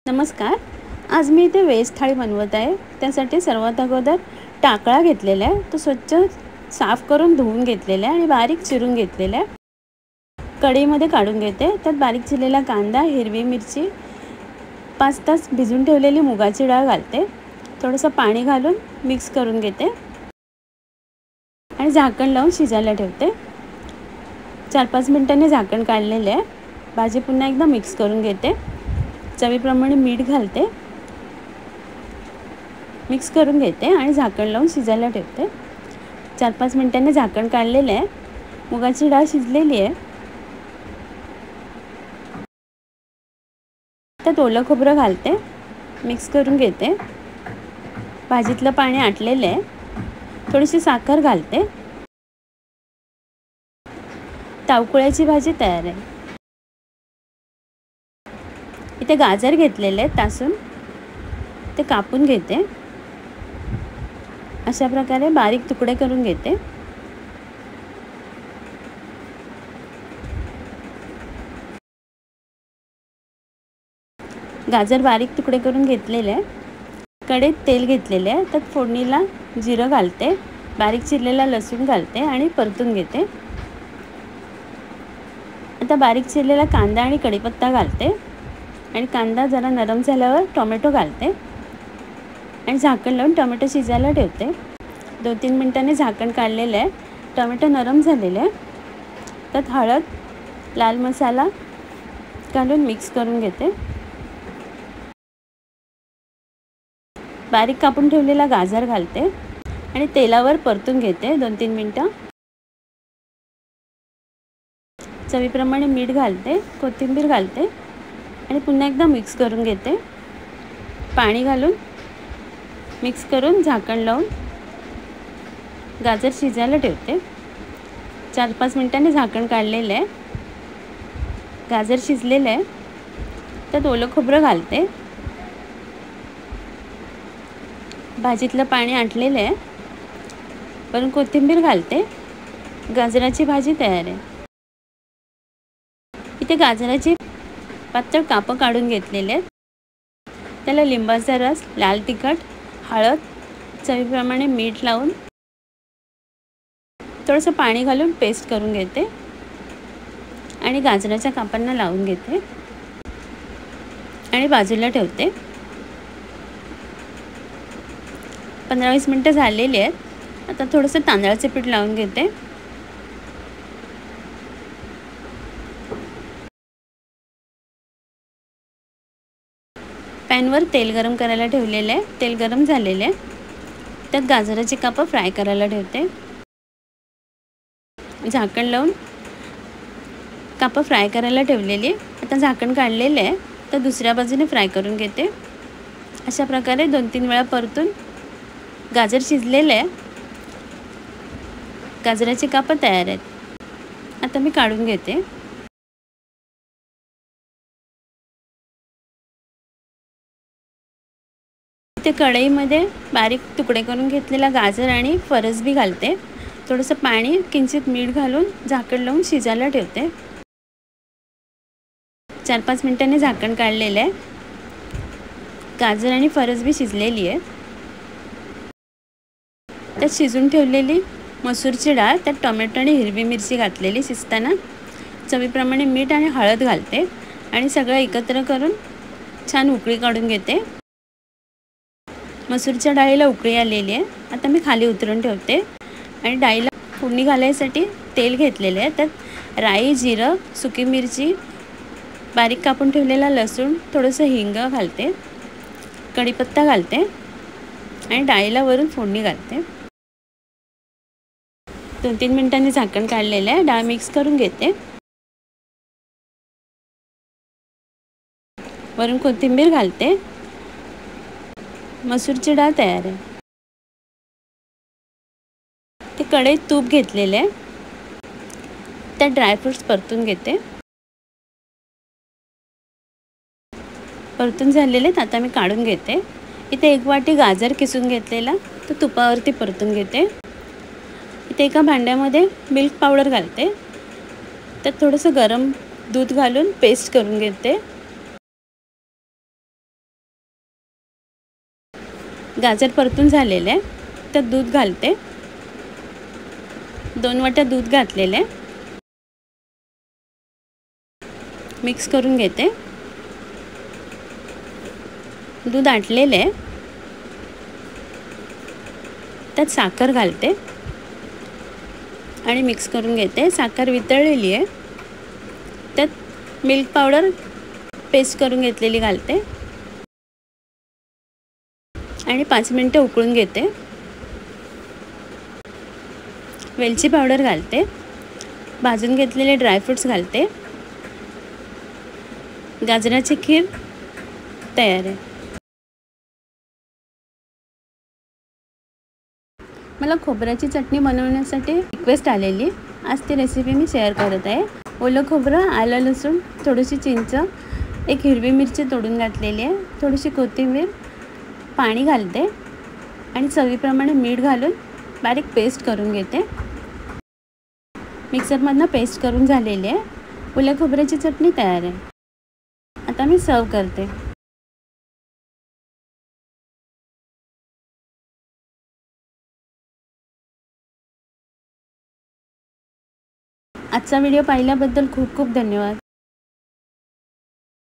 नमस्कार. आज मी इथे व्हेज थाळी बनवत आहे. त्यासाठी सर्वात अगोदर टाकळा घेतलेला आहे. तो स्वच्छ साफ करून धुवून घेतलेला आहे आणि बारीक चिरून घेतलेला आहे. कढईमध्ये काढून घेते. त्यात बारीक चिरलेला कांदा, हिरवी मिरची, 5 तास भिजून ठेवलेली मुगाची डाळ घालते. थोडंसं पाणी घालून मिक्स करून घेते आणि झाकण लावून शिजायला ठेवते. 4-5 मिनिटांनी झाकण काढलेले आहे. भाजी पुन्हा एकदा मिक्स करून घेते. चवीप्रमाणे मीठ घालते, मिक्स करून घेते आणि झाकण लावून शिजायला ठेवते. 4-5 मिनिटांनी झाकण काढलेले आहे. मुगाची डाळ शिजलेली आहे. त्यात ओलं खोबरं घालते, मिक्स करून घेते. भाजीतलं पाणी आटलेलं आहे. थोडीशी साखर घालते. तावकुळ्याची भाजी तयार आहे. इथे गाजर घेतलेले आहेत तासून, ते कापून घेते. अशा प्रकारे बारीक तुकडे करून घेते. गाजर बारीक तुकडे करून घेतलेले आहे. कढईत तेल घेतलेले आहे. त्यात फोडणीला जिरं घालते, बारीक चिरलेला लसूण घालते आणि परतून घेते. आता बारीक चिरलेला कांदा आणि कढीपत्ता घालते आणि कांदा जरा नरम झाल्यावर टोमॅटो घालते आणि झाकण लावून टोमॅटो शिजायला ठेवते. 2-3 मिनिटांनी झाकण काढलेलं आहे. टोमॅटो नरम झालेले आहे. त्यात हळद, लाल मसाला घालून मिक्स करून घेते. बारीक कापून ठेवलेला गाजर घालते आणि तेलावर परतून घेते 2-3 मिनटं. चवीप्रमाणे मीठ घालते, कोथिंबीर घालते आणि पुन्हा एकदा मिक्स करून घेते. पाणी घालून मिक्स करून झाकण लावून गाजर शिजायला ठेवते. 4-5 मिनिटांनी झाकण काढलेलं आहे. गाजर शिजलेलं आहे. त्यात ओलं खोबरं घालते. भाजीतलं पाणी आटलेलं आहे. वरून कोथिंबीर घालते. गाजराची भाजी तयार आहे. इथे गाजराची पातळ कापं काढून घेतलेले आहेत. त्याला लिंबाचा रस, लाल तिखट, हळद, चवीप्रमाणे मीठ लावून थोडंसं पाणी घालून पेस्ट करून घेते आणि गाजराच्या कापांना लावून घेते आणि बाजूला ठेवते. 15-20 मिनटं झालेली आहेत. आता थोडंसं तांदळाचे पीठ लावून घेते. पॅनवर तेल गरम करायला ठेवलेलं आहे. तेल गरम झालेलं आहे. त्यात गाजराची कापं फ्राय करायला ठेवते. झाकण लावून कापं फ्राय करायला ठेवलेली. आता झाकण काढलेलं आहे. तर दुसऱ्या बाजूने फ्राय करून घेते. अशा प्रकारे 2-3 वेळा परतून गाजर शिजलेलं आहे. गाजराची कापं तयार आहेत. आता मी काढून घेते. इथे कढईमध्ये बारीक तुकडे करून घेतलेला गाजर आणि फरसबी घालते. थोडंसं पाणी, किंचित मीठ घालून झाकण लावून शिजायला ठेवते. 4-5 मिनिटांनी झाकण काढलेलं आहे. गाजर आणि फरसबी शिजलेली आहे. त्यात शिजून ठेवलेली मसूरची डाळ, त्यात टोमॅटो आणि हिरवी मिरची घातलेली शिजताना. चवीप्रमाणे मीठ आणि हळद घालते आणि सगळं एकत्र करून छान उकळी काढून घेते. मसूरच्या डाळीला उकळी आलेली आहे. आता मी खाली उतरून ठेवते आणि डाळीला फोडणी घालायसाठी तेल घेतलेले आहे. त्यात राई, जिरं, सुकी मिरची, बारीक कापून ठेवलेला लसूण, थोडंसं हिंग घालते, कढीपत्ता घालते आणि डाळीला वरून फोडणी घालते. 2-3 मिनिटांनी झाकण काढलेलं आहे. डाळ मिक्स करून घेते. वरून कोथिंबीर घालते. मसूरची डाळ तयार आहे. ते कढईत तूप घेतलेलं आहे. त्यात ड्रायफ्रूट्स परतून घेते. परतून झालेले आहेत. आता मी काढून घेते. इथे 1 वाटी गाजर किसून घेतलेला तो तुपावरती परतून घेते. इथे एका भांड्यामध्ये मिल्क पावडर घालते. त्यात थोडंसं गरम दूध घालून पेस्ट करून घेते. गाजर परतून झालेले आहे. त्यात दूध घालते. 2 वाट्या दूध घातलेले आहे. मिक्स करून घेते. दूध आटलेले आहे. त्यात साखर घालते आणि मिक्स करून घेते. साखर वितळलेली आहे. त्यात मिल्क पावडर पेस्ट करून घेतलेली घालते आणि 5 मिनिटं उकळून घेते. वेलची पावडर घालते. भाजून घेतलेले ड्रायफ्रूट्स घालते. गाजराची खीर तयार आहे. मला खोबऱ्याची चटणी बनवण्यासाठी रिक्वेस्ट आलेली. आज ती रेसिपी मी शेअर करत आहे. ओलं खोबरं, आलं, लसूण, थोडीशी चिंच, एक हिरवी मिरची तोडून घातलेली आहे, थोडीशी कोथिंबीर, पाणी घालते आणि चवीप्रमाणे मीठ घालून बारीक पेस्ट करून घेते. मिक्सरमधनं पेस्ट करून झालेली आहे. ओल्या खोबऱ्याची चटणी तयार आहे. आता मी सर्व करते. आजचा व्हिडिओ पाहिल्याबद्दल खूप खूप धन्यवाद.